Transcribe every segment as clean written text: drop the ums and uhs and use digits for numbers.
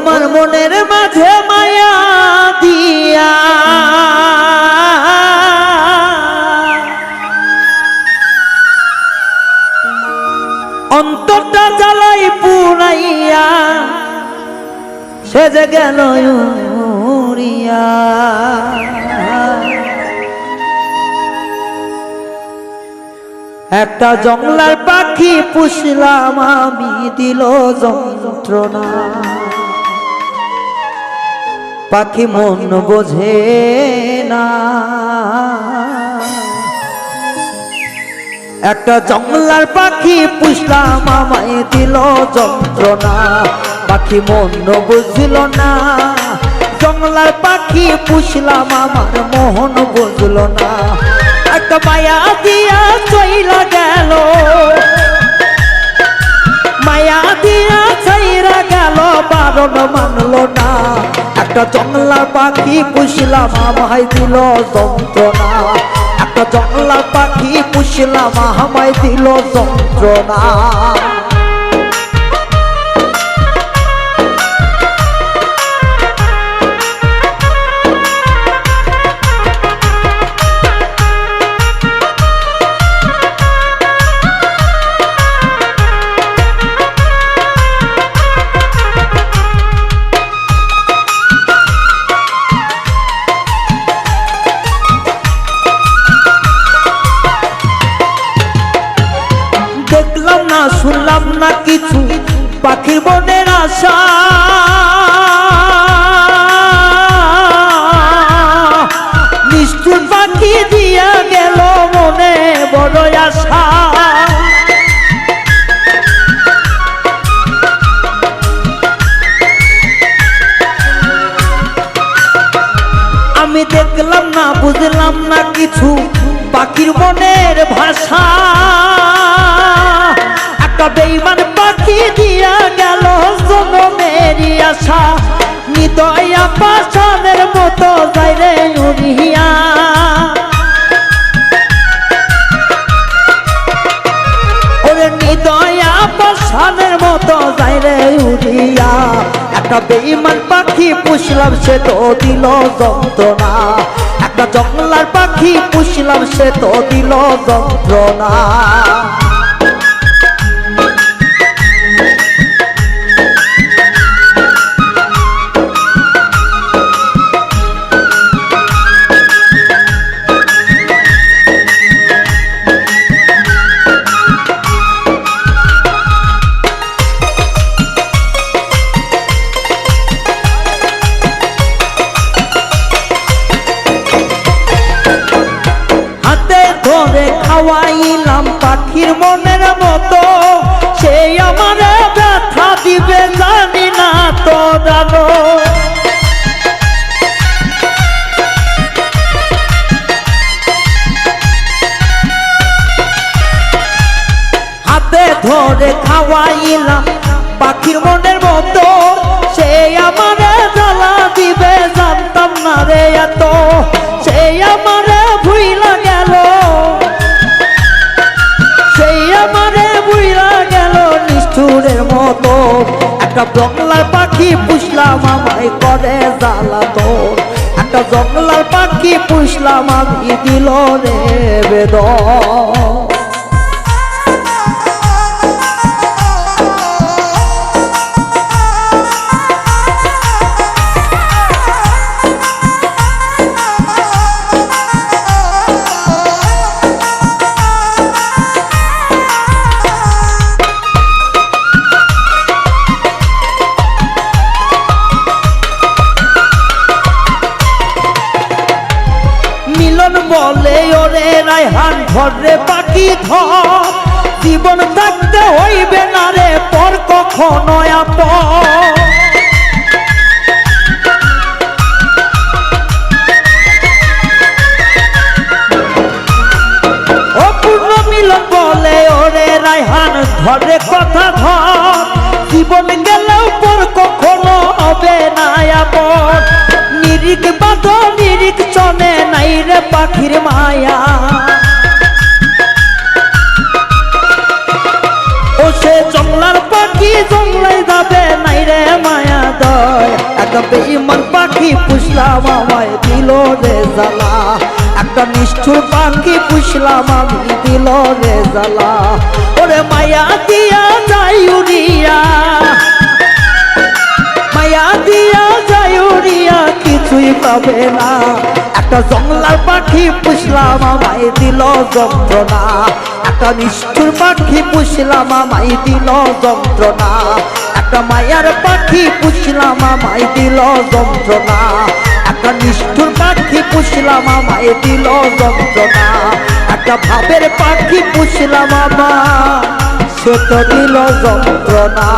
আমার মনের মাঝে মায়া দিয়া অন্তরটা জ্বালাই পুরাইয়া সে যে গেল উড়িয়া। একটা জংলার পাখি পুষলাম আমি দিল যন্ত্রণা। পাখি মন বোঝে না। একটা জংলার পাখি পুষলাম আমায় দিল যন্ত্রণা। পাখি মন বুঝল না। জংলার পাখি পুষলাম আমার মোহন বুঝল না। একটা মায়া দিয়া চইলা গেল, মায়া দিয়া চাইরা গেল, বারণ মানল না। একটা জংলার পাখি পুষলাম আমায় দিল যন্ত্রণা। একটা জংলার পাখি পুষলাম আমায় দিল যন্ত্রণা। দেখলাম না শুনলাম না কিছু পাখির মনের আশা। নিষ্ঠুর পাখি দিয়া গেল মনে বড় আশা। আমি দেখলাম না বুঝলাম না কিছু পাখির মনের ভাষা। একটা বেঈমান পাখি দিয়া গেল জনমেরই আশা। নিদয়া পাষাণের মতো যায় রে উড়িয়া। ওরে নিদয়া পাষাণের মতো যায় রে উড়িয়া। একটা বেঈমান পাখি পুষলাম সে তো দিল যন্ত্রণা। একটা জংলার পাখি পুষলাম সে তো দিল যন্ত্রণা। খাওয়াইলাম পাখির মনের মতো, সেই আমার ব্যথা দিবে জানি না তো জানো। হাতে ধরে খাওয়াইলাম পাখির মনের মতো, সেই আমার জ্বালা দিবে জানতাম না রে এত। সেই আমার ভুইলা গেল, নিষ্ঠুরের মতো। একটা জংলার পাখি পুষলাম আমায় করে জ্বালাতন। একটা জংলার পাখি পুষলাম আমি দিল রে বেদন। বলে ওরে রায়হান ধরে পাখি ধর, জীবন থাকতে হইবে না রে পর কখনো আপন। অপূর্ণ মিলন বলে ওরে রায়হান ধরে কথা ধর, জীবন গেলেও পর কখনো হবে না আপন। নিরিখ বাঁধ নিরিখ চনে নাই রে পাখির মায়া। ও সে জংলার পাখি জংলাই যাবে নাই রে মায়া দয় একটা বেঈমান পাখি পুষলাম আমায় দিল রে জ্বালা একটা নিষ্ঠুর পাখি পুষলাম আমি দিল রে জ্বালা ওরে মায়া দিয়া যায় উড়িয়া মায়া দিয়া যায় উড়িয়া কিছুই পাবে না একটা জংলার পাখি পুষলাম আমায় দিল যন্ত্রণা একটা নিষ্ঠুর পাখি পুষলাম আমায় দিল যন্ত্রণা একটা মায়ার পাখি পুষলাম আমায় দিল যন্ত্রণা একটা নিষ্ঠুর পাখি পুষলাম আমায় দিল যন্ত্রণা একটা ভাবের পাখি পুষলাম আমায় সে তো দিল যন্ত্রণা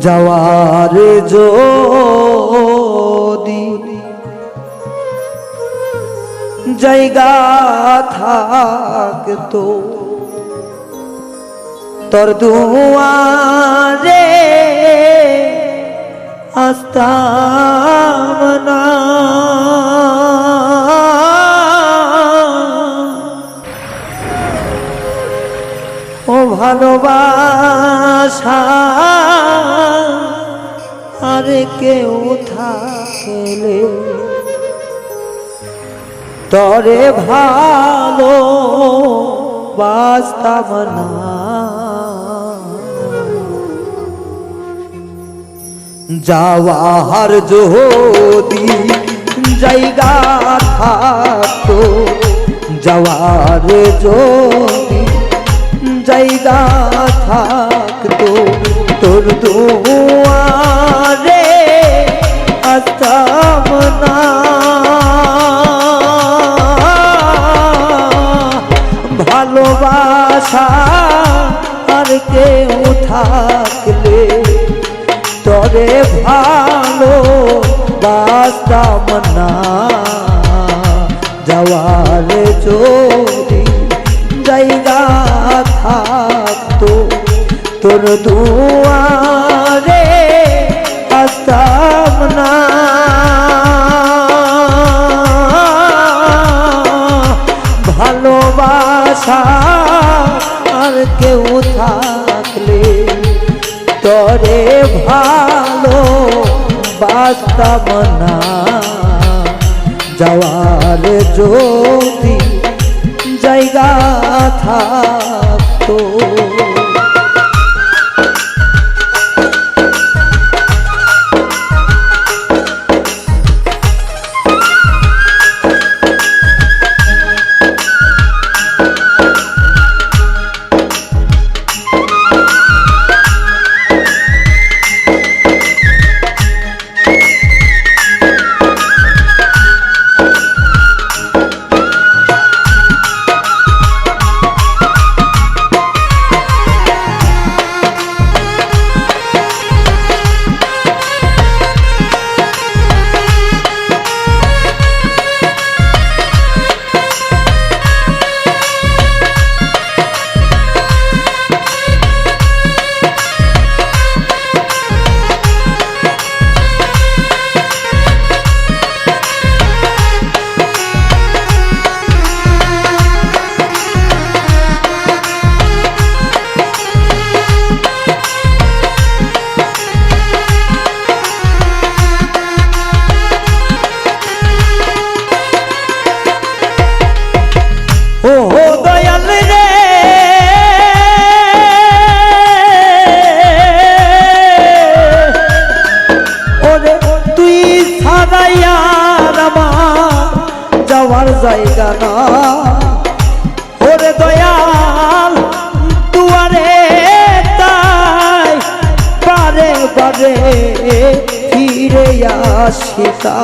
যাওয়ার যদি জায়গা থাকতো তোর দুয়ারে আসতাম না ও ভালোবাসা আর কেউ থাকলে তরে ভালো বাসতাম না যাওয়ার যদি জায়গা থাকতো যাওয়ার যদি জায়গা থাকতো তোর দুয়ারে আসতাম না ভালোবাসা আর কেউ থাকলে তরে ভালো বাসতাম না যাওয়ার যদি জায়গা থাকতো তোর দুয়ারে আসতাম না ভালোবাসা আর কেউ থাকলে তরে ভালো বাসতাম না যাওয়ার যদি জায়গা থাকতো জায়গা না ওরে দয়াল দুয়ারে তাই বারে বারে ফিরে আসিতা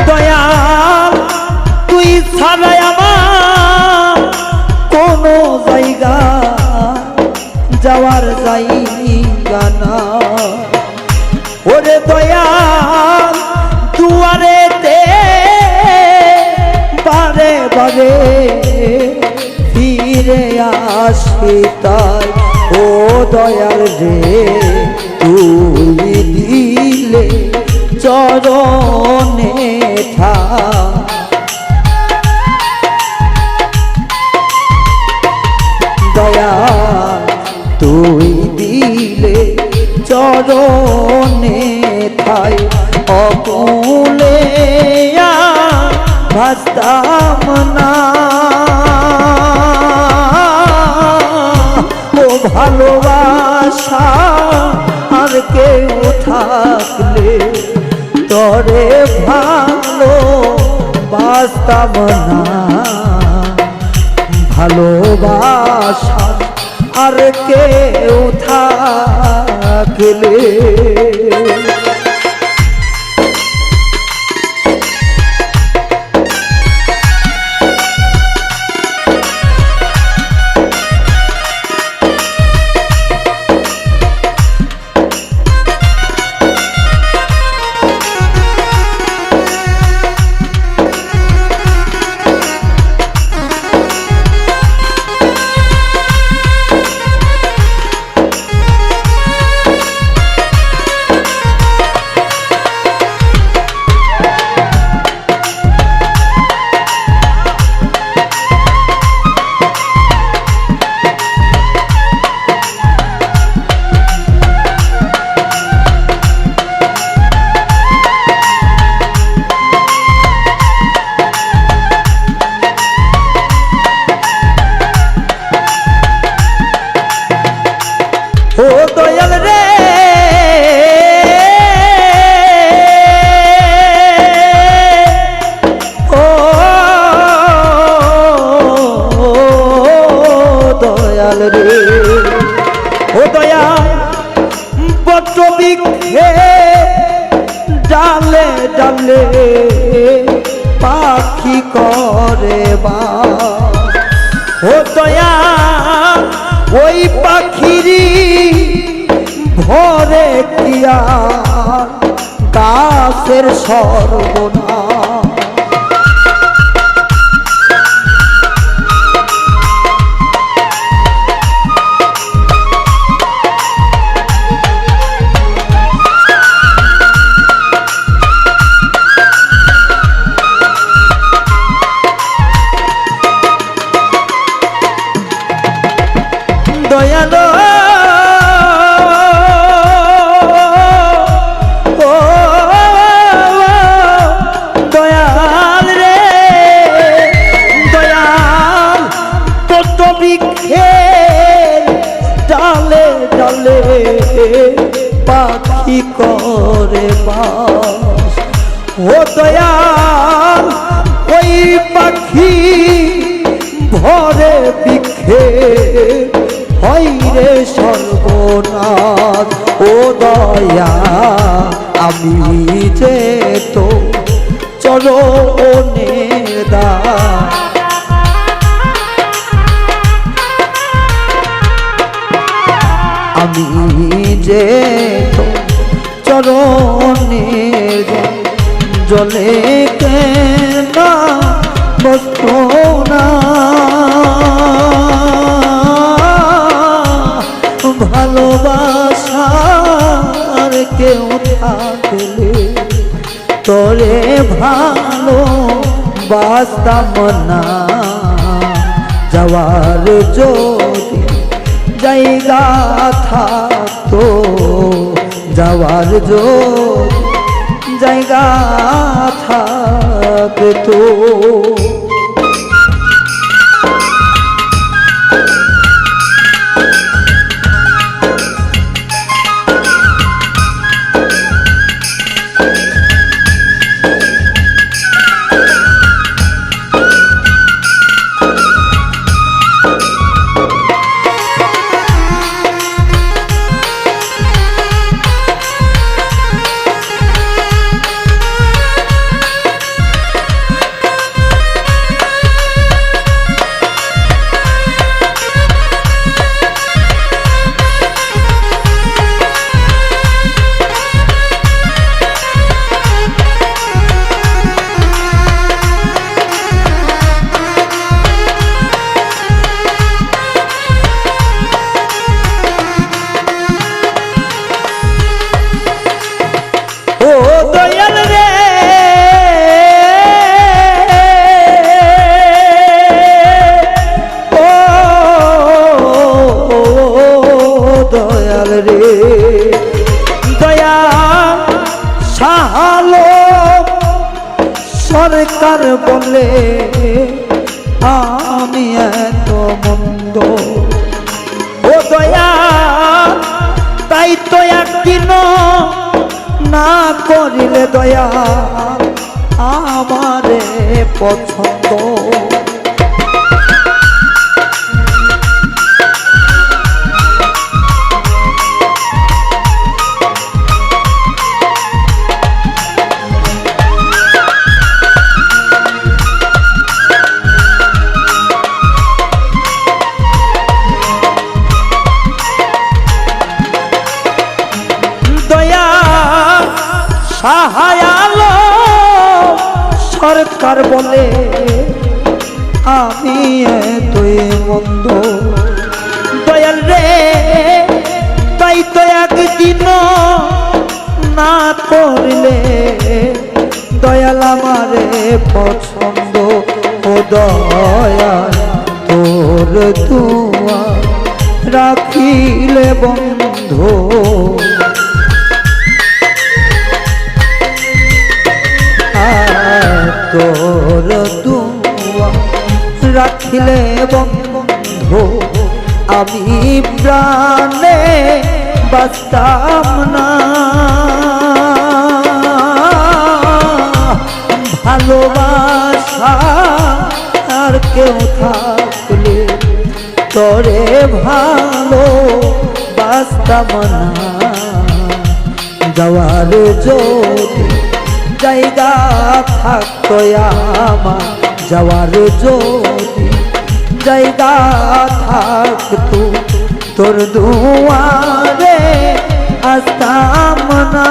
দয়াল তুই ছাড়াই আমার কোনো জায়গা যাওয়ার জায়গা না ওরে দয়াল দুয়ারেতে বারে বারে ফিরে আসি তাই ও দয়াল রে তুই দিলে চরণে ঠাই, দয়াল তুই দিলে চরণে ঠাই, অকুলে ভাসতাম না। ও ভালোবাসা আর কেউ থাকলে তরে ভালো বাসতাম না, ভালোবাসা আর কেউ থাকলে। ও দয়াল রে ও দয়াল রে ও দয়াল বট বৃক্ষে ডালে ডালে পাখি করে বাস, ও দয়াল ওই পাখিরি ভরে কিয়া গাছের সর্বনাশ, দয়ালো ও দয়াল রে দয়াল কত বৃক্ষের ডালে ডালে পাখি করে বাস, ও দয়াল ওই পাখি ভরে বৃক্ষে হইরে সর্বনাশ। ও দয়া আমি যে তো চরণে দাস, আমি যে তো চরণে জলে কেন বসতো না, ভালোবাসার কেউ থাকলে তোরে ভালো বাসতাম না, যাওয়ার যদি জায়গা থাকতো, যাওয়ার যদি জায়গা থাকতো। বলে আমি এত মন্দ। ও দয়া তাই তো একদিন না করিলে দয়া আমারে পছন্দ। সাহায়ালো সরকার বলে আমি এতই মন্দ। দয়াল রে তাই তো একদিন না করলে দয়াল আমারে পছন্দ। ও দয়াল তোর দুয়া রাখিলে বন্ধু তোর দুয়া রাখিলে বন্ধু আমি প্রাণে বাঁচতাম না। ভালোবাসা আর কেউ থাকলে তোরে ভালো বাঁচতাম না। যাওয়ার যদি জায়গা থাকতো আমার, যাওয়ার যদি জায়গা থাকতো তোর দুয়ারে আসতাম না।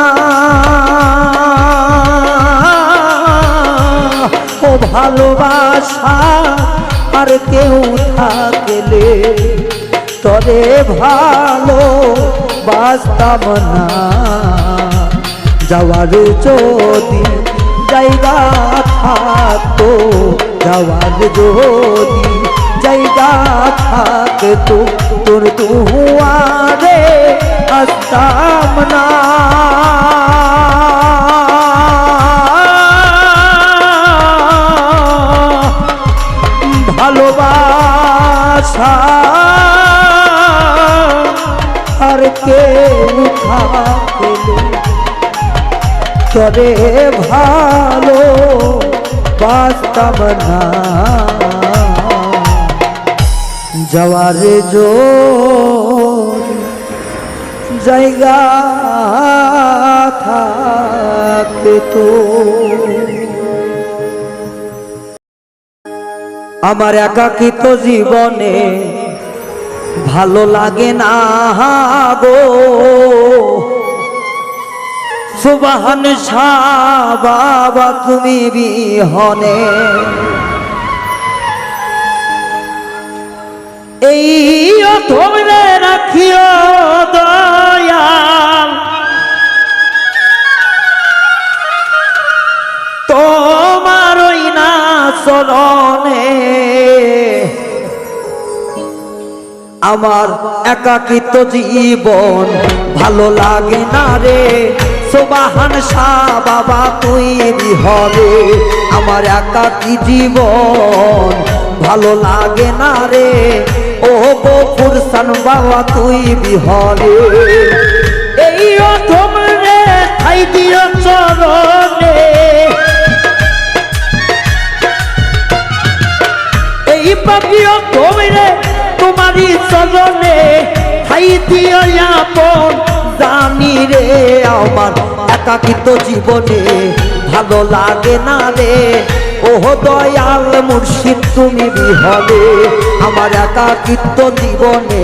ও ভালোবাসা আর কেউ থাকলে তোরে ভালো বাঁচতাম না। যাওয়ার যদি জায়গা থাকতো, যাওয়ার যদি জায়গা থাকতো তোর দুয়ারে আসতাম না। ভালোবাসা আর কেউ থাকলে তোরে ভালো বাঁচতাম না। যাওয়ার জায়গা থাকতো। আমার একাকিত্ব জীবনে ভালো লাগে না গো। সুবহান শাহ বাবা তুমি বিহনে এই ধরে রাখিও দয়াল তোমার ওই না চরণে। আমার একাকিত্ব জীবন ভালো লাগে না রে। সুবহান শাহ বাবা তুই বিহরে আমার একাকী জীবন ভালো লাগে না রে। ও গফুর সান বাবা তুই বিহরে এই অথম রে ঠাই দিও চরণে। এই পাপিও তোমরে তোমারই চরণে ঠাই দিও আপন জানি রে। আমার একাকিত্ব জীবনে ভালো লাগে না রে। ওহ দয়াল মুর্শিদ তুমি বিহলে আমার একাকিত্ব জীবনে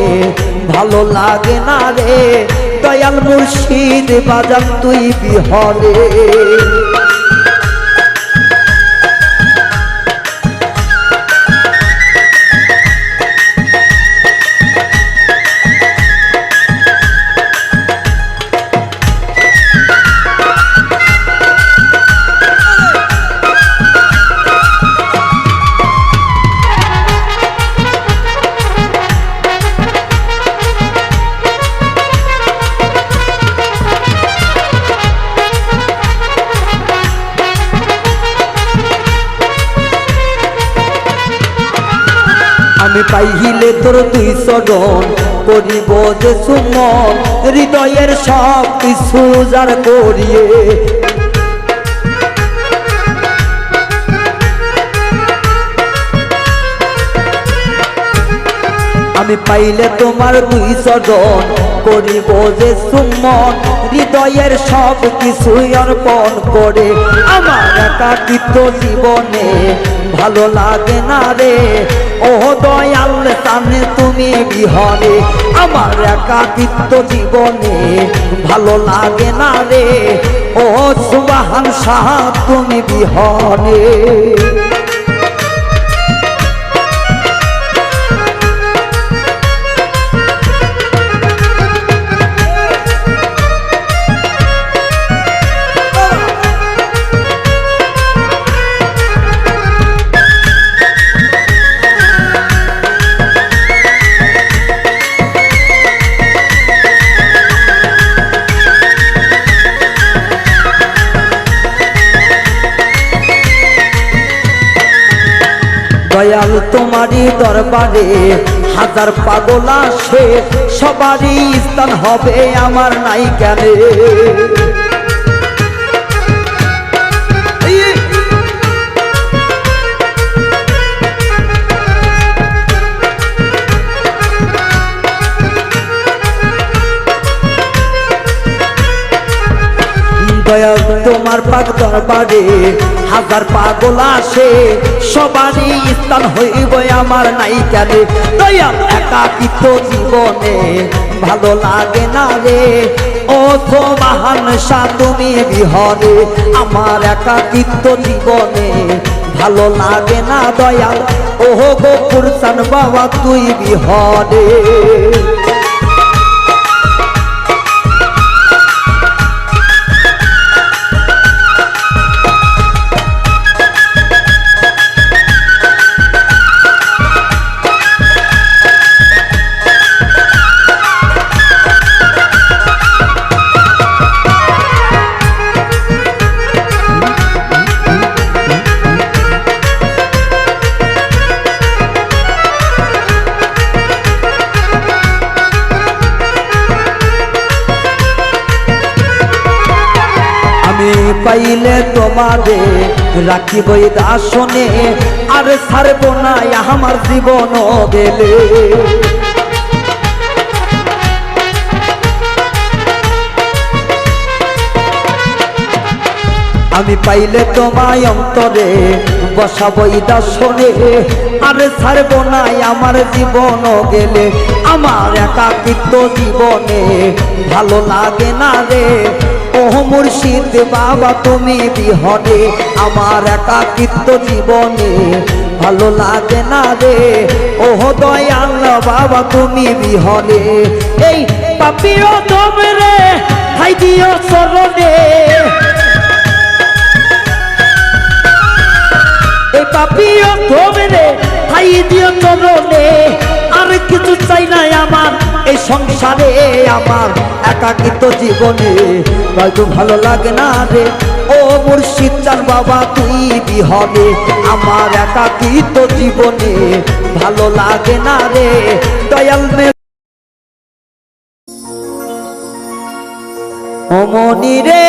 ভালো লাগে না রে। দয়াল মুর্শিদ বাজান তুই বিহলে আমি পাইলে তোর দুই চরণ করিব যে চুম্বন হৃদয়ের সব কিছু যার করিয়ে আমি পাইলে তোমার দুই চরণ করিব যে চুম্বন হৃদয়ের সব কিছু অর্পণ করে আমার একাকিত্ব জীবনে ভালো লাগে না রে ও দয়াল সামনে তুমি বিহনে আমার একাকিত্ব জীবনে ভালো লাগে না রে ও সুবহান শাহ তুমি বিহনে দয়াল তোমারই দরবারে হাজার পাগল আসে সবারই স্থান হবে আমার নাই কেন দয়াল তোমার পাক দরবারে হাজার পাগল আসে সবারই স্থান হইব আমার নাই কেন দয়াল একাকিত্ব জীবনে ভালো লাগে না রে ও সুবহান শাহ তুমি বিহনে আমার একাকিত্ব জীবনে ভালো লাগে না দয়াল ও গফুর চান বাবা তুই বিহনে পাইলে তোমারে রাখিব দাসনে আর ছাড়ব না আমার জীবন গেলে আমি পাইলে তোমায় অন্তরে বসাবো দাসনে আর ছাড়ব না আমার জীবন গেলে আমার একাকিত্ব জীবনে ভালো লাগে না রে ও মুর্শিদ বাবা তুমি বিহনে আমার একাকিত্ব জীবনে ভালো লাগে না রে ও দয়াল বাবা তুমি বিহনে এই পাপিও তোমরে ঠাই দিও চরণে এই পাপিও তোমরে ঠাই দিও চরণে আর কিছু চাই না আমার এই সংসারে আমার একাকিত্ব জীবনে হয়তো ভালো লাগে না রে ও মুর্শিদ চান বাবা তুই বিহনে আমার একাকিত্ব জীবনে ভালো লাগে না রে দয়াল ও মনি রে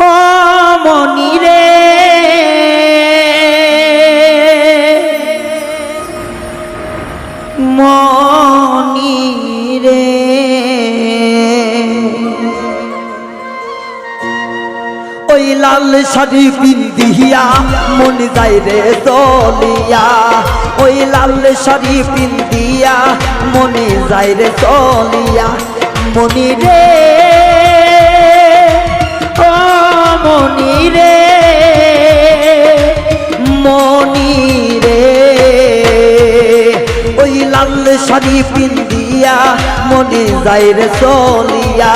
ও মনি রে মনি রে ওই লাল শাড়ি পিন্দিয়া মন যায় রে চলিয়া ওই লাল শাড়ি পিন্দিয়া মনে যায় রে চলিয়া মনি রে ও মনি রে মনি রে ওই লাল শাড়ি পিন্দিয়া মনে যায় রে চলিয়া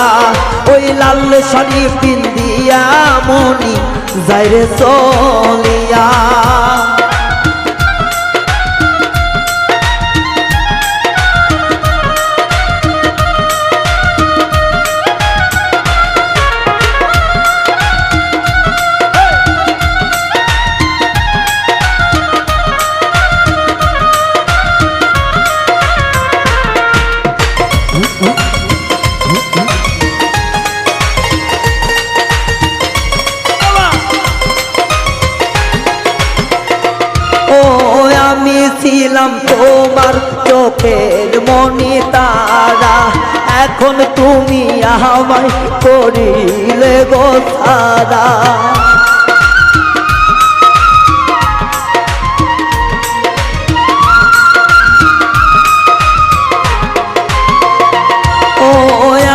ওই লাল শাড়ি পিন্দিয়া মনি যায় রে চলিয়া আমি ছিলাম তোমার চোখের মনি তারা, এখন তুমি আমায় করিলে গো ছাড়া।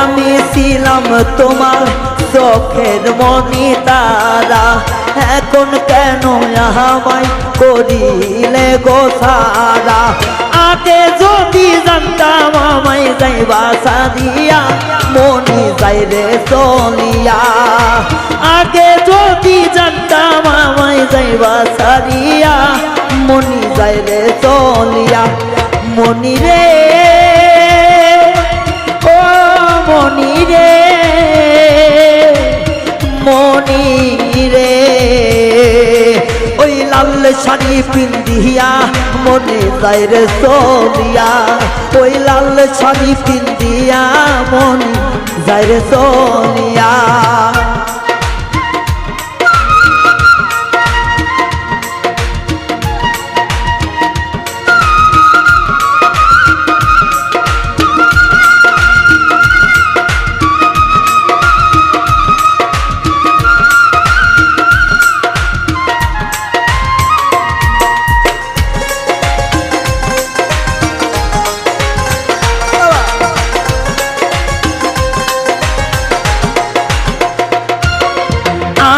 আমি ছিলাম তোমার চোখের মনি তারা, এখন কেন আমায় করিলে গো ছাড়া। আগে যদি জানতাম আমায় যাইবা সারিয়া, মনি যাইরে চলিয়া। আগে যদি জানতাম আমায় যাইবা সারিয়া, মনি যাইরে চলিয়া। মনি রে মনি রে মনি রে, ওই লাল শাড়ি পিন্দিয়া মনে যায় রে চলিয়া। ওই লাল শাড়ি পিন্দিয়া মনে যায় রে চলিয়া।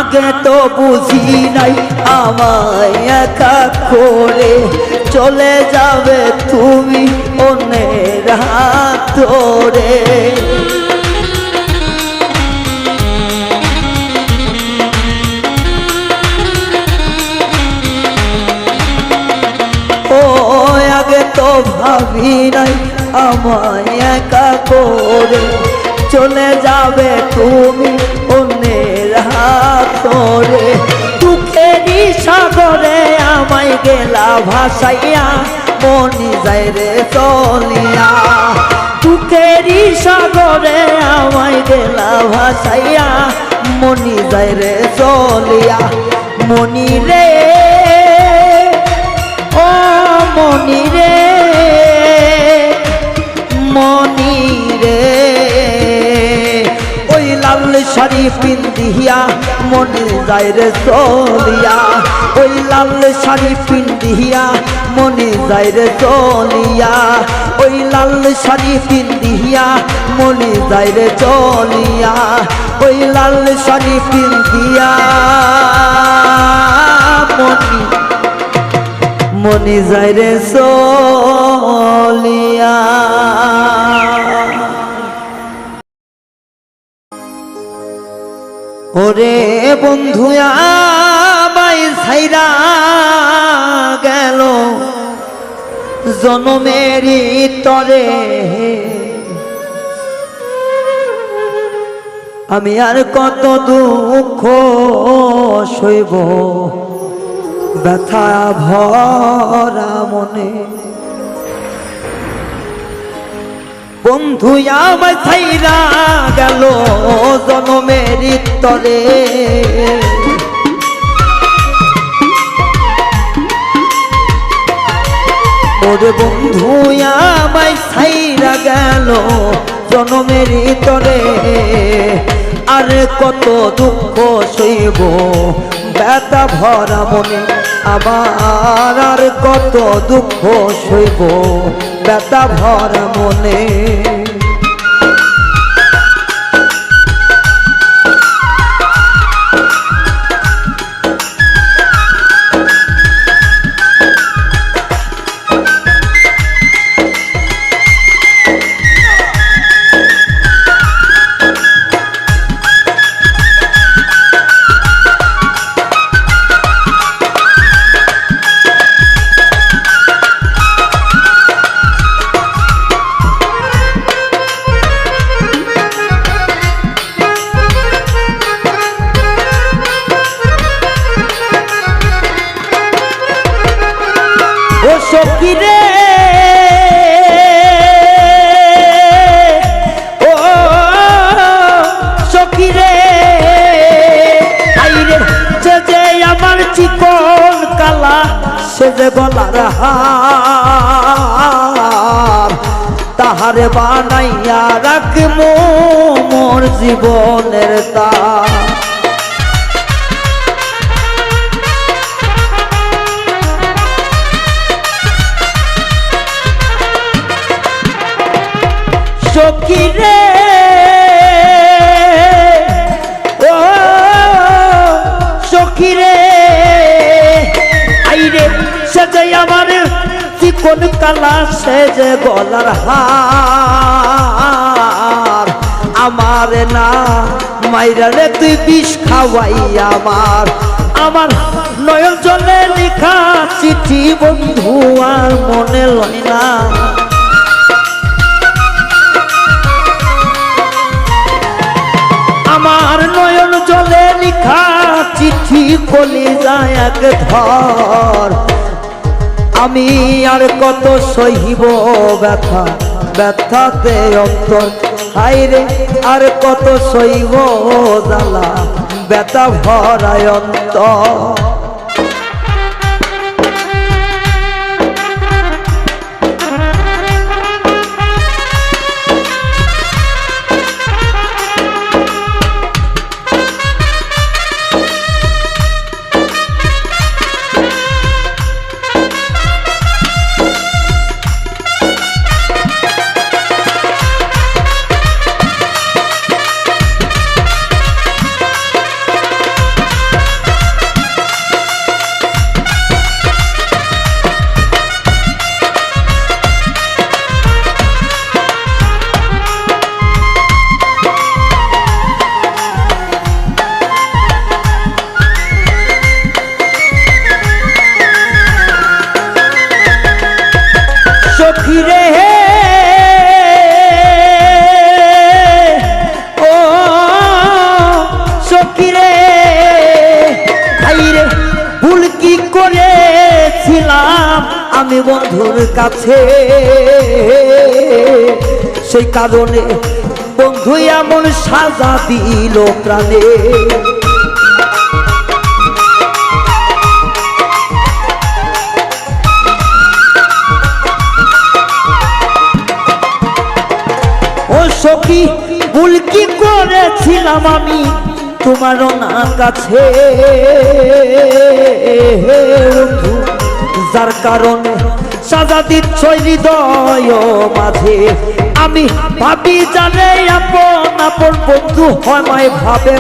আগে তো বুঝি নাই আমায় একা করে, চলে যাবে তুমি অন্যের হাত ধরে। ও আগে তো ভাবি নাই আমায় একা করে, চলে যাবে তুমি অন্যের হাত ধরে। দুঃখেরই সাগরে আমায় গেলা ভাসাইয়া, মনি যায় রে চলিয়া। দুঃখেরই সাগরে আমায় গেলা ভাসাইয়া, মনি যায় রে চলিয়া। মনি রে ও মনি রে মনি রে, ওই লাল শাড়ি পিন্দিয়া মনে যায় রে চলিয়া। ওই লাল শাড়ি পিন্দিয়া মনে যায় রে চলিয়া। ওই লাল শাড়ি পিন্দিয়া মনে যায় রে চলিয়া। ওই লাল শাড়ি পিন্দিয়া মনি মনে যায় রে চলিয়া। ওরে বন্ধু আমায় ছাইরা গেল জনমেরই তরে, আমি আর কত দুঃখ সইব ব্যথা ভরা মনে। বন্ধু আমায় ছাইরা গেল জনমের তরে, ওরে বন্ধু আমায় ছাইরা গেল জনমের তরে, আর কত দুঃখ সইব ব্যথা ভরা মনে। আমার আর কত দুঃখ সইব ব্যথা ভরা মনে। যে গলার হার তাহারে বানাইয়া রাখবো মোর জীবনের তার। সখী রে ও সখী রে আইরে সে যে আমার চিকন কালা সে যে গলার হার আমার না মাইরা রে তুই বিষ খাওয়াই আমার আমার নয়ন জলে লেখা চিঠি বন্ধু আর মনে লয় না। আমার নয়ন জলে লেখা চিঠি কলিজায় এক ধর আমি আর কত সহিব ব্যথা ব্যথাতে অন্তর হায়রে আর কত সহিব জ্বালা ব্যথা ভরায় অন্তর। সখী রে ও সখী রে আইরে ভুল কি করেছিলাম আমি বন্ধুর কাছে সেই কারণে বন্ধু এমন সাজা দিল প্রাণে। সখী ভুল কি করেছিলাম আমি তোমার না কাছে যার কারণে সাজা দিচ্ছ হৃদয় মাঝে আমি ভাবি জানে আপন আপন বন্ধু হয় মাই ভাবে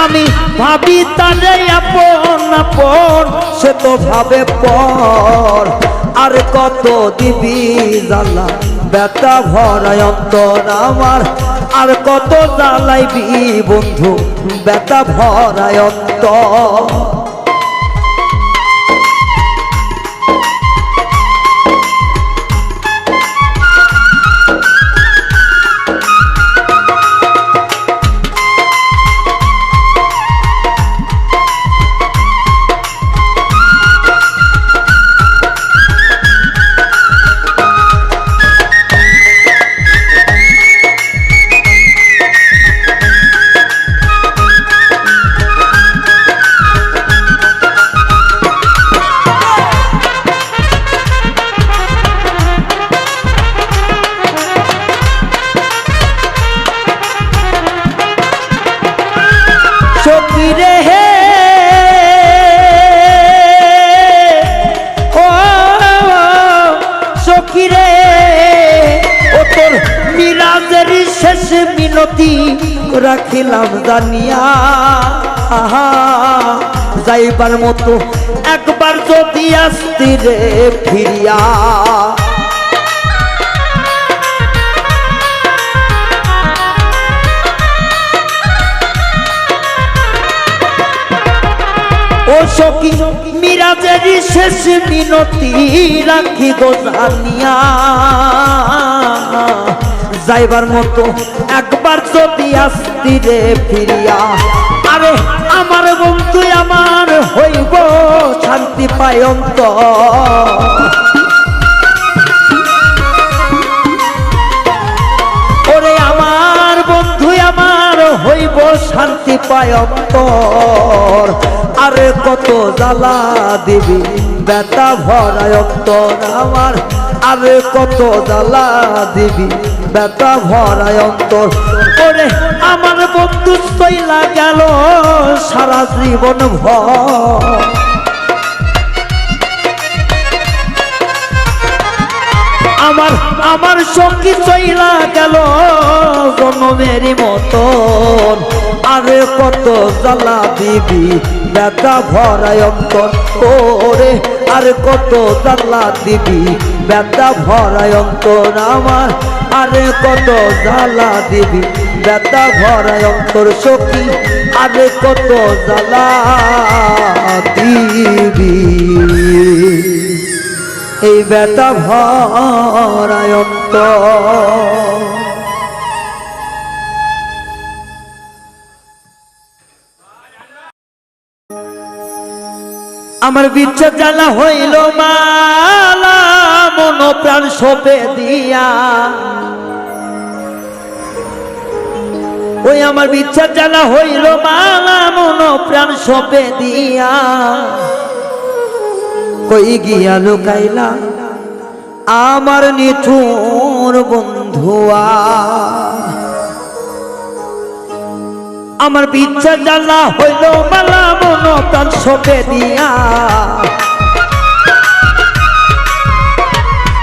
আমি ভাবি তারে আপন আপন সে তো ভাবে পর আর কত দিবি জ্বালা ব্যথা ভরায় অন্তর আমার আর কত জ্বালাইবি বন্ধু ব্যথা ভরায় অন্তর। সখী রে ও সখী রে ও তোর মিরাজের শেষ মিনতি রাখিলাম জানিয়া যাইবার মতো একবার যদি আসতি রে ফিরিয়া ও সখী মিরাজের শেষ মিনতি রাখি গো জানিয়া যাইবার মতো একবার যদি আসতি রে ফিরিয়া আরে আমার বন্ধু আমার হইব শান্তি পায় অন্তর। ওরে আমার বন্ধু আমার হইব শান্তি পায় অন্তর, আরে কত জ্বালা দিবি ব্যথা ভরায় অন্তর আমার, আরে কত জ্বালা দিবি ব্যথা ভরায় অন্তর। ওরে আমার বন্ধু চইলা গেল সারা জীবন ভর, আমার সঙ্গী চইলা গেল জনমের মতন, আরে কত জ্বালা দিবি ব্যথা ভরায় অন্তর। ওরে আরে কত জ্বালা দিবি ব্যথা ভরায় অন্তর আমার, আরে কত জ্বালা দিবি ব্যথা ভরায় অন্তর সখী, আরে কত জ্বালা দিবি এই ব্যথা ভরায় অন্তর। আমার বিচ্ছেদ জ্বালা হইল মালা মন প্রাণ সপে দিয়া, ওই আমার বিচ্ছেদ জ্বালা হইল মালা মন প্রাণ সপে দিয়া, কই গিয়া লুকাইলা আমার নিঠুর বন্ধুয়া। আমার বিচ্ছেদ জ্বালা হইল মালা মন প্রাণ সপে দিয়া,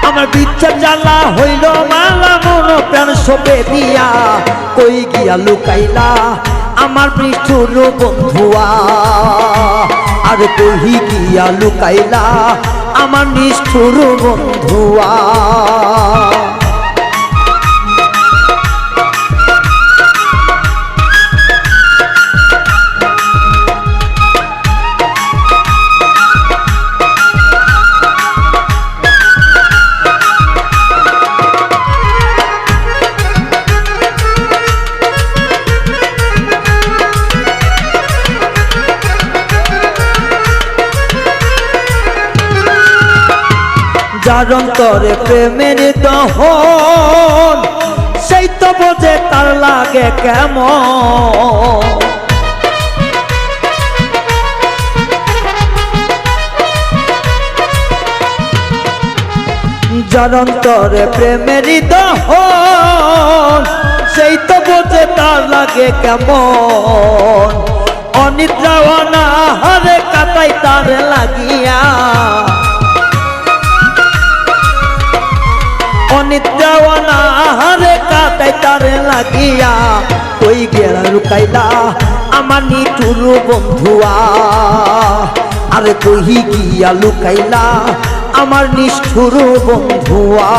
আমার বিচ্ছেদ জ্বালা হইল মালা মন প্রাণ সপে দিয়া, কই গিয়া লুকাইলা আমার নিঠুর বন্ধুয়া। আর কই গিয়া লুকাইলা আমার নিষ্ঠুর বন্ধুয়া। যার অন্তরে প্রেমের দহন সেই তো বোঝে তার লাগে কেমন, যার অন্তরে প্রেমের দহন সেই তো বোঝে তার লাগে কেমন। অনিদ্রা অনাহারে কাটাই তার লাগিয়া, অনিদ্রা অনাহারে কাটাই তার লাগিয়া, কই গেলা লুকাইলা আমার নিঠুর বন্ধুয়া। আরে কই গিয়া লুকাইলা আমার নিষ্ঠুর বন্ধুয়া।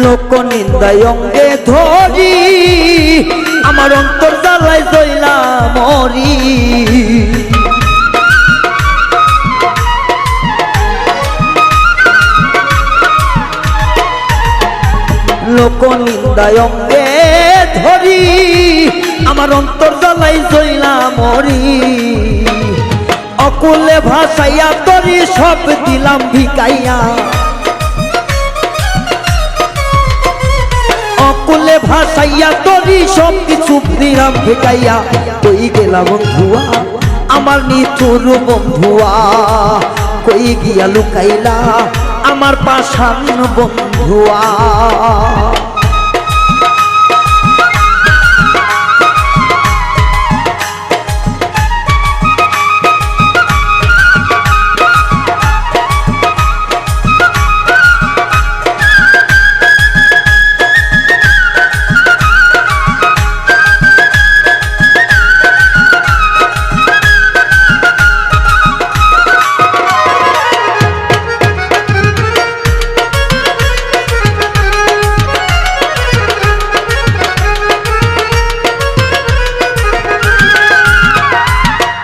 লোক নিন্দায় অঙ্গে ধরি আমার অন্তর জ্বালায় জইলা মরি, লোক নিন্দায় অঙ্গে ধরি আমার অন্তর জ্বালায় জইলা মরি। অকুলে ভাসাইয়া তরি সব দিলাম ভিকাইয়া, অকুলে ভাসাইয়া তরি সব কিছু দিলাম ভিকাইয়া, কই গেলা বন্ধুয়া আমার নিঠুর বন্ধুয়া। কই গিয়া লুকাইলা আমার পাষাণ বন্ধুয়া।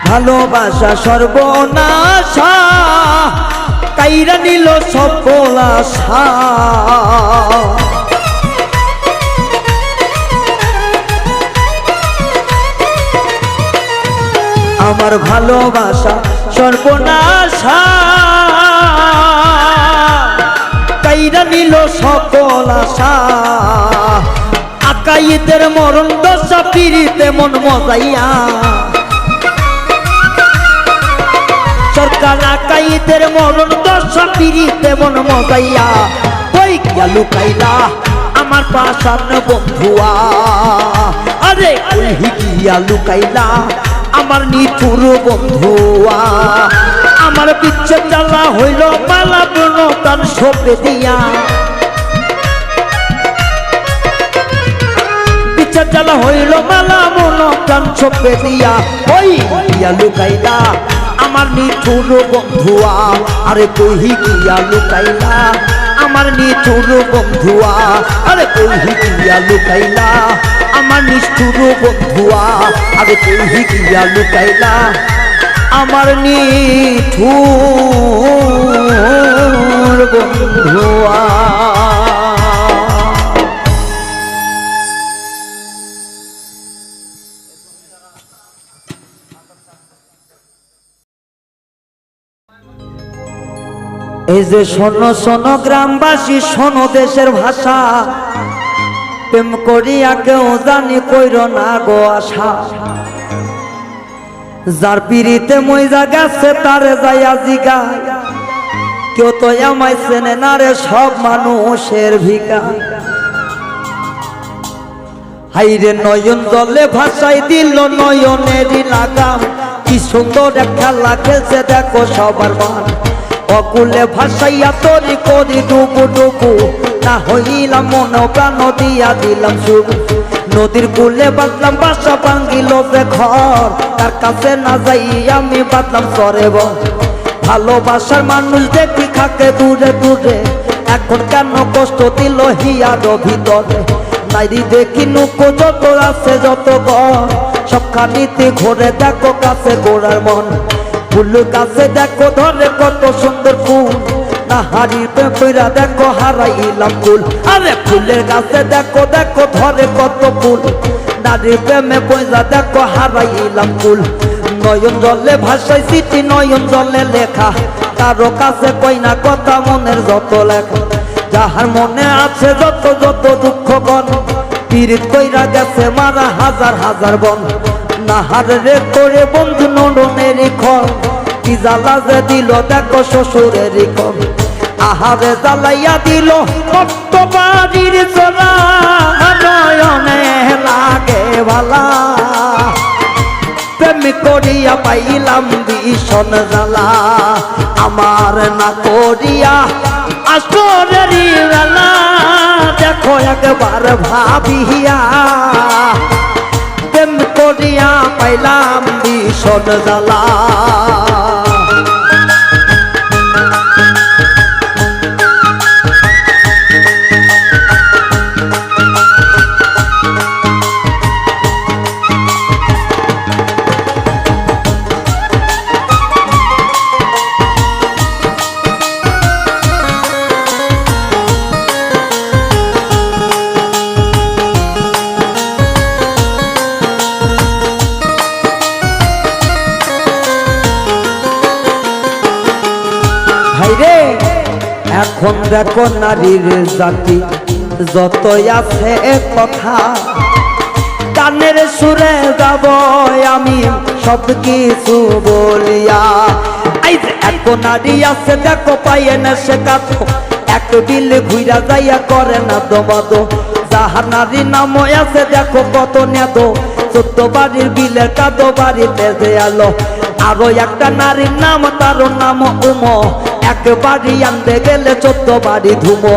ভালোবাসা সর্বনাশা কাইরা নিল সকল আশা। আমার ভালোবাসা সর্বনাশা কাইরা নিল সকল আশা। আকাইদের মরণ দশা পিড়িতে মন মজাইয়া সরকার আকাইদের মরণ দশা পিড়িতে মন মজাইয়া কই গিয়া লুকাইলা আমার পাশান বন্ধুয়া। আরে কই গিয়া লুকাইলা আমার নিঠুর বন্ধুয়া। আমার বিচ্ছেদ জ্বালা হইল মালা ব্রণ তার সপে দিয়া বিচ্ছেদ জ্বালা হইল মালা ব্রণ তার সপে দিয়া ওই গিয়া লুকাইলা আমার নিঠুর বন্ধুয়া। আরে কই গিয়া লুকাইলা আমার নিঠুর বন্ধুয়া। আরে কই গিয়া লুকাইলা আমার নিষ্ঠুর বন্ধুয়া। আরে কই গিয়া লুকাইলা আমার নিঠুর বন্ধুয়া। এই যে শোনো শোনো গ্রামবাসী শোনো দেশের ভাষা প্রেম করিয়া কেউ জানি কইর না গো আশা। যার পিড়িতে মইজা গেছে তারে যাইয়া জিগা কেউ তো আমায় চেনে না রে সব মানুষের ভিকা। হাইরে নয়ন জলে ভাষাই দিল নয়নেরই লাগাম কি সুন্দর খেলা খেলছে দেখো সবার মান। অকুলে ভাসাইয়া তরি করি ডুবু ডুবু না হইলাম মন প্রাণ দিয়া দিলাম শুরু। নদীর কূলে বাঁধলাম বাসা ভাঙ্গিল যে ঘর তার কাছে না যাই আমি বাঁধলাম সরে বল। ভালোবাসার মানুষ দেখি খাকে দূরে দূরে এখন কেন কষ্ট দিল হিয়ার ভিতরে। নাইরি দেখি নুকো যত আছে যত ঘর সবখানিতে ঘুরে দেখো কাছে গোড়ার মন। ফুল গাছে দেখো ধরে কত সুন্দর ফুল না হারিয়ে পইরা দেখো হারাইলাম ফুল। আরে ফুলের গাছে দেখো দেখো ধরে কত ফুল নারীর প্রেমে পয়সা দেখো হারাইলাম ফুল। নয়ন জলে ভাষায় চিঠি নয়ন জলে লেখা কারো কাছে কই না কথা মনের যত লেখা। যাহার মনে আছে যত যত দুঃখ গণ পীড়িত কইরা গেছে মারা হাজার হাজার বন। নাহার রে করে বন্ধু নরনের খন কি জ্বালা যে দিল দেখো শ্বশুরের খন। আহারে জ্বালাইয়া দিল কত বাড়ির চোরা নয়নে লাগে ভালা প্রেম করিয়া পাইলাম ভীষণ জ্বালা। আমার না করিয়া আসরের বেলা দেখো একবার ভাবিয়া প্রেম করিয়া পাইলাম ভীষণ জ্বালা। এখন দেখো নারীর জাতি যতই আছে কথা কানের সুরে যাব আমি সব কিছু বলিয়া। এখন নারী আছে দেখো পাইয়ে না সে কাতো এক বিল ঘুরা যাইয়া করে না দমাদ। যাহার নারী নাম আছে দেখো কত নেদ 14 বাড়ির বিলের কাদো বাড়িতে যে আলো। আরো একটা নারীর নাম তার নাম উমো একবারই আনতে গেলে 14 বাড়ি ধুমো।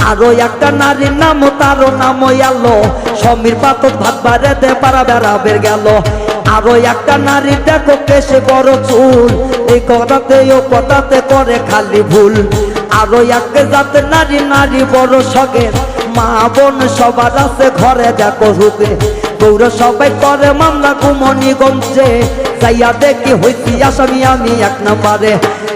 আরো একটা নারীর নাম তার নাম আলো সমীর পাতত ভাত বাড়াতে পারা বেড়াবের গেল। আরো একটা নারী দেখো কেসে বড় চুল এই কথাতে ও কথাতে করে খালি ভুল। আরো একটা জাতে নারী নারী বড় সগের মা বোন সবার আছে ঘরে দেখো হুকে। গৌর সবাই করে মামলা কুমনিগঞ্জে যাইয়া দেখি হইছি আসামি আমি এক নম্বরে।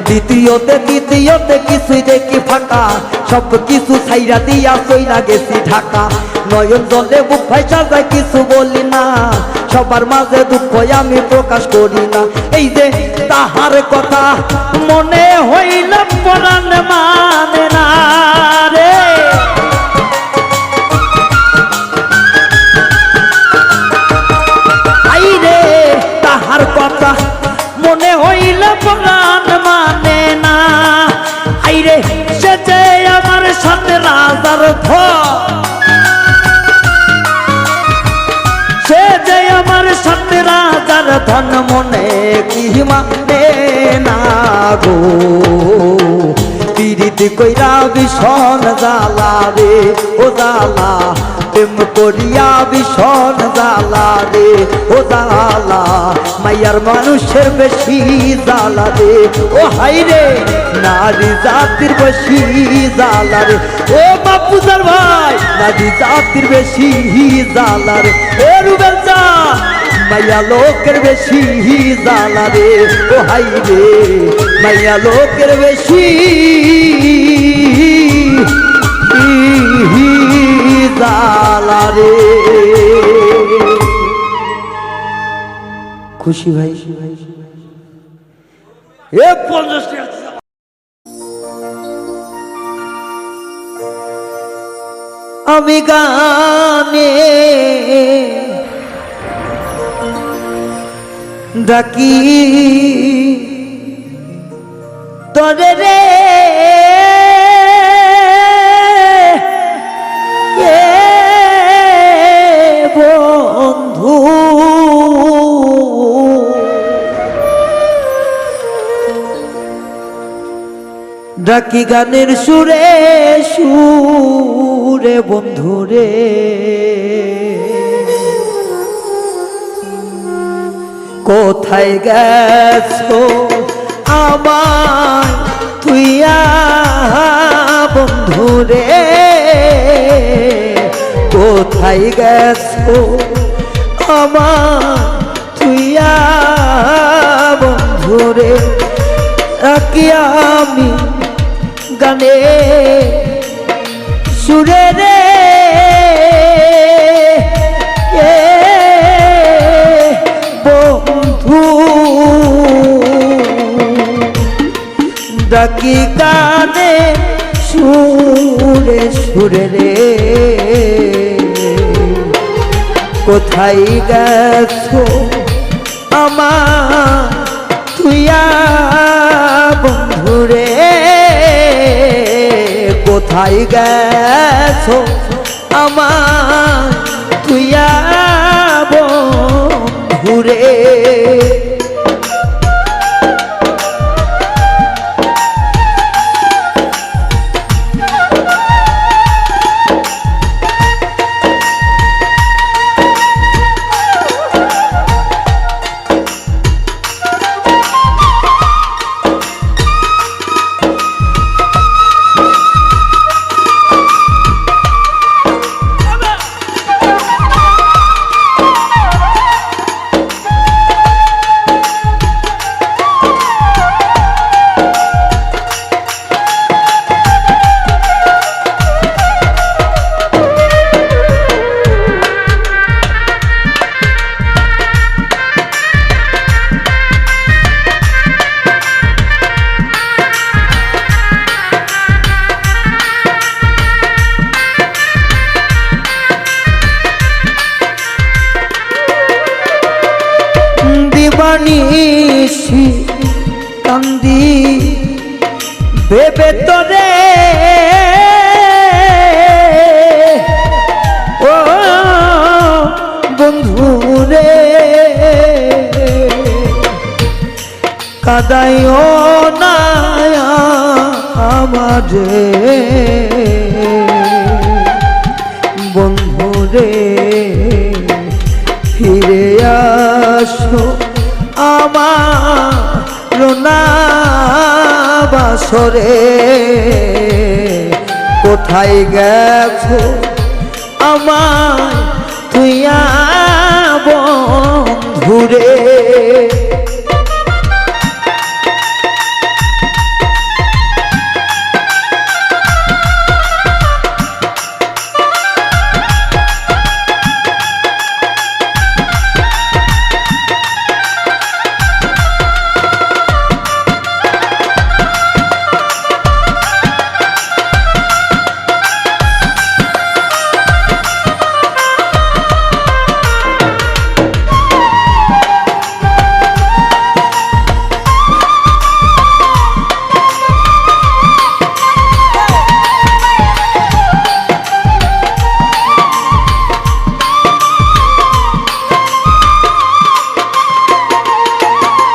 দ্বিতীয়তে কিছুই দেখি ফাঁকা, সব কিছু ছাইরা দিয়া চইলা গেছি ঢাকা। নয়ন জলে বুক ভাইসা যায় কিছু বলি না, সবার মাঝে দুঃখ আমি প্রকাশ করি না। এই যে তাহার কথা মনে হইলে পরাণ মানে না রে। আইরে তাহার কথা মনে হইলে পরাণ মানে না। আইরে সে যে আমার সাথে রাজার ধন, সে যে আমার সাথে রাজার ধন মনে কি মানে না গো। পিরিতি কইরা ভীষণ জ্বালা রে ও জ্বালা, প্রেম করিয়া ভীষণ জ্বালা রে ও জ্বালা। মাইয়ার মানুষের বেশি জ্বালা রে ও হাই রে, নারী জাতির বেশি জ্বালা রে ও বাপুজার ভাই, নারী জাতির বেশি জ্বালা রে ও রুবেল চা। মাইয়া লোকের বেশি জ্বালা রে ও হাই রে, মাইয়া লোকের বেশি জ্বালা রে। খুশি ভাই এ 50 টাকা। আমি গানে ডাকি তোরে রে বন্ধু, ডাকি গানের সুরে সুরে বন্ধুরে। কোথায় গেছো আমায় তুইয়া বন্ধুরে, কোথায় গেছো আমায় তুইয়া বন্ধুরে। রাখি আমি গানে সুরে রে বন্ধু, ডাকি গানে সুরে সুরে রে। কোথায় গেছো আমার তুইয়া বন্ধুরে, কোথায় গেছো আমার তুইয়া বন্ধুরে। দিবানিশি কান্দি ভেবে তোরে ও বন্ধুরে, কাদাইও না আমারে বন্ধুরে। ফিরে আসো আমার না বাসরে, কোথায় গেছো আমায় তুইয়া বন্ধুরে।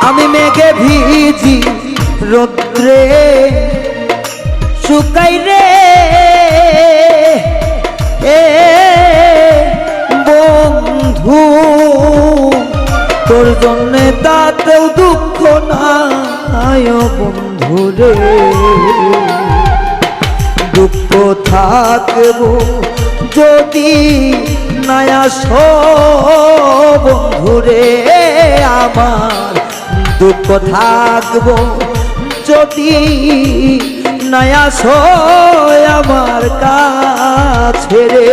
আমি মেঘে ভিজি রোদ্রে শুকাই রে বন্ধু, তোর জন্যে তাতেও দুঃখ নাই বন্ধু রে। দুঃখ থাকবো যদি নয়া বন্ধুরে আমার, দুঃখ থাকবো যদি নয়া আমার কাছে রে।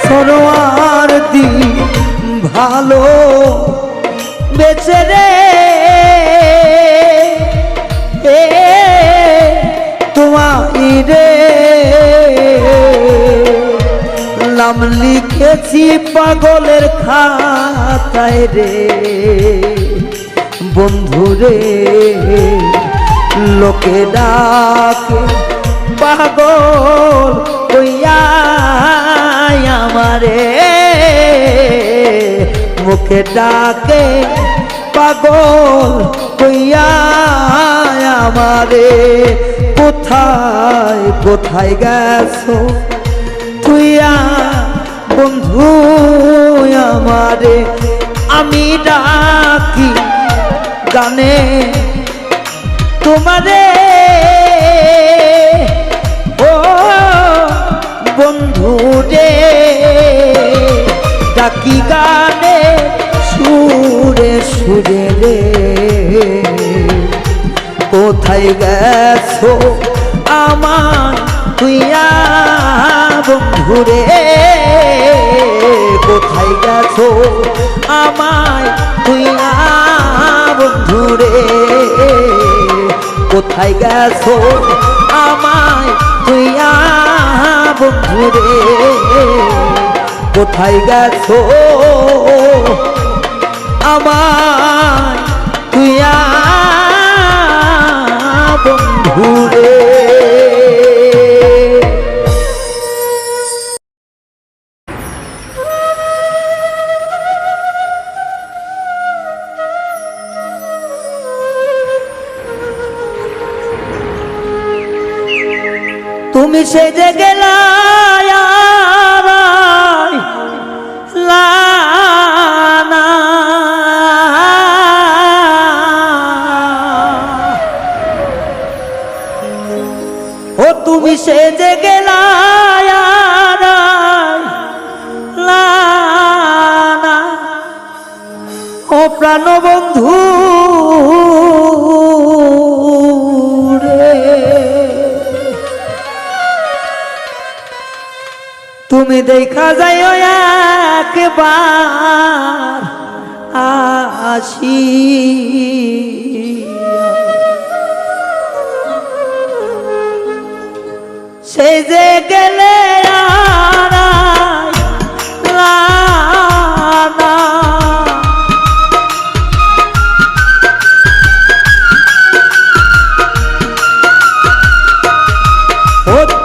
সরোয়ার দি ভালো বেচে রে তোমায় রে, নাম লিখেছি পাগলের খাতায় রে বন্ধুরে। লোকে ডাকে পাগল কইয়া আমারে, মুখে ডাকে পাগল কইয়া আমারে। কোথায় কোথায় গেছো তুইয়া বন্ধু আমারে, আমি ডাকি গানে তোমারে ও বন্ধু রে। ডাকি গানে সুরে সুরে রে, কোথায় গেছো আমার তুইয়া বন্ধু রে। কোথায় গেছো আমায় তুইয়া বন্ধু রে। কোথায় গেছো আমায় তুইয়া বন্ধু রে। কোথায় গেছো আমায় তুইয়া বন্ধু রে। তুমি সেজে গেলা লানা, ও তুমি সেজে গেলা লানা, ও প্রাণবন্ধু তুমি দেখা যাইও একবার আসি সে যে গেলে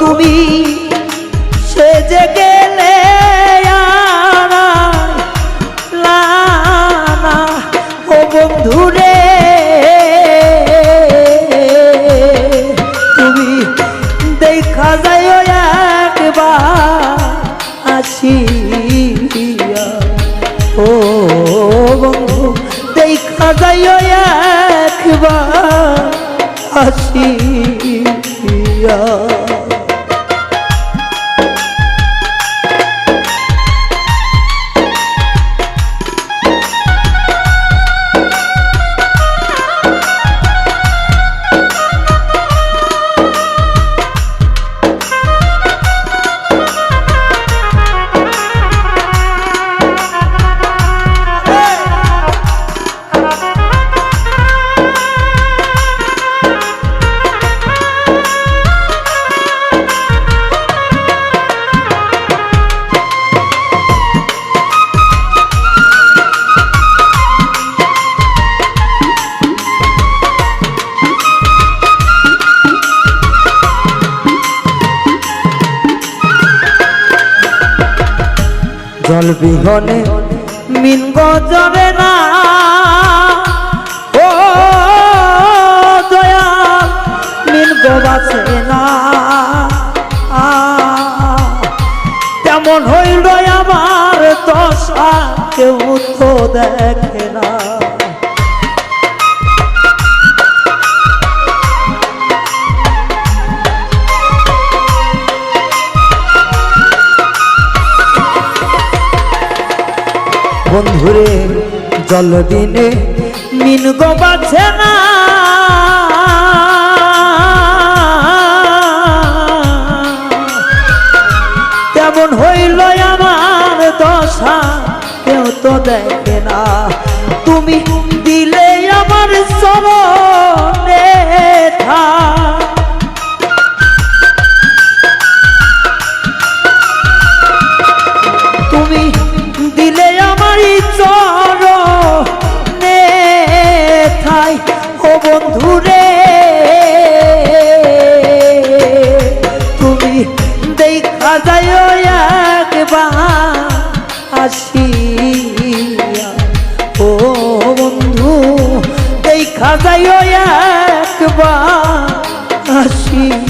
তুমি সে যে গেলে ও বন্ধুরে তুমি দেখা যায় একবার আসিয়া ও বন্ধু দেখা যায় একবার আসিয়া জল বিহনে মিন গজরে না ও দয়াল মিন গবাছে না তেমন হইল আমার দশা কেউ তো দেখে না বন্ধুরে জল দিনে মিন গবাছে না তেমন হইল আমার দশা কেউ তো দেখে না তুমি দিলে আমার চরণে তুমি দিলে আমারই চরণে ঠাই ও বন্ধুরে তুমি দেখা যায় একবার আসিয়া ও বন্ধু দেখা যায় একবার আসিয়া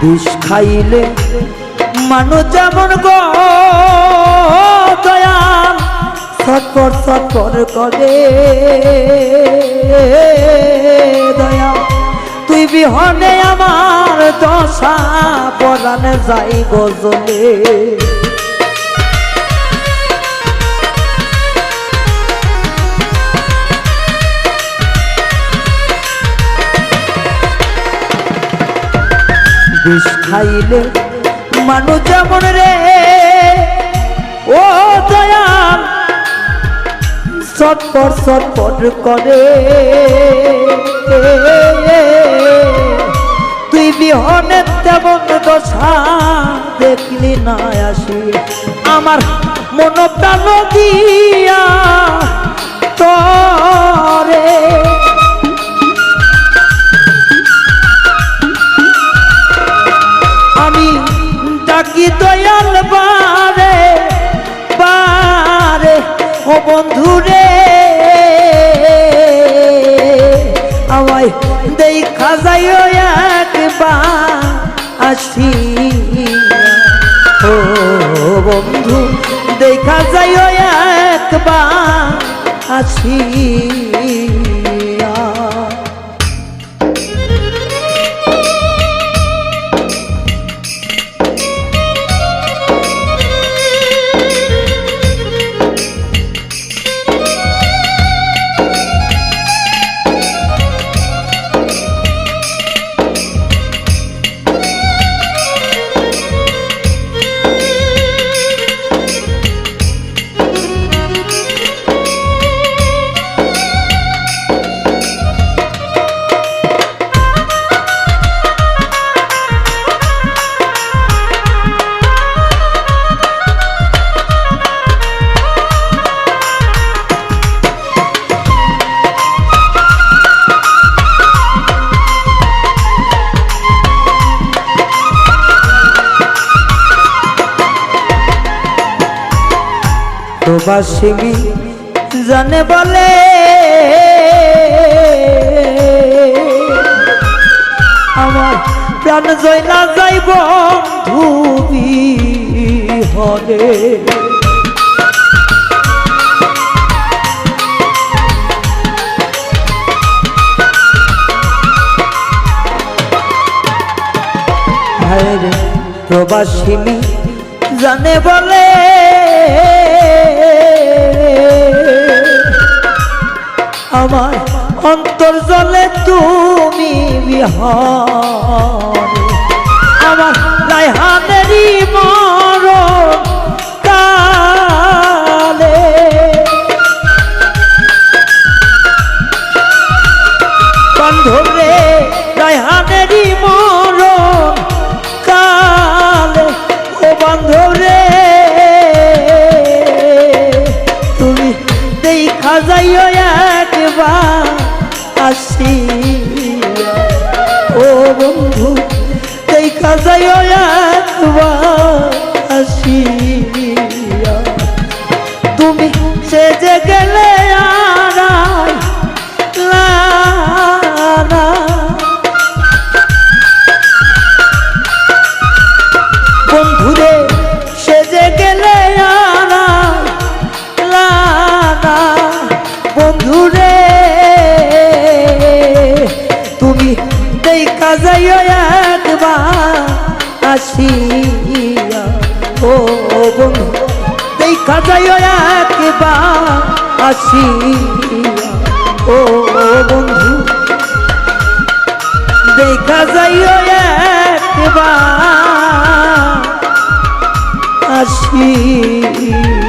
বিষ খাইলে মানুষ যেমন গো দয়াল ছটফট ছটফট করে দয়াল তুই বিহনে আমার দশা পরাণে যাই গজলে বিষ খাইলে মানুষ যেমন রে ও দয়াল ছটফট ছটফট করে তুই বিহনে তেমন দশা দেখলি না আসি আমার মন প্রাণ দিয়া তরে আমি ডাকি দয়াল বারে বারে ও বন্ধুরে আমায় দেখা যাইও একবার আসি ও বন্ধু দেখা যাইও একবার আসি প্রবাসী জানে বলে আমার প্রাণ জয় না যাইব ধুবি হলে প্রবাসী জানে বলে আমার অন্তর জলে তুমি বিহারে আমার রায়হানেরই মরণ কালে বন্ধুরে রায়হানেরই মরণ কালে ও বন্ধুরে তুমি দেখা যাইও একবার আসি ও বন্ধু দেখা যাইও একবার আসি তুমি সেজে গেলে আড়াই লানা বন্ধুরে সেজে গেলে আড়াই লানা বন্ধুরে তুমি দেখা যাইও একবার আসিয়া ও বন্ধু দেখা যাইও একবার আসিয়া ও বন্ধু দেখা যাইও একবার আসিয়া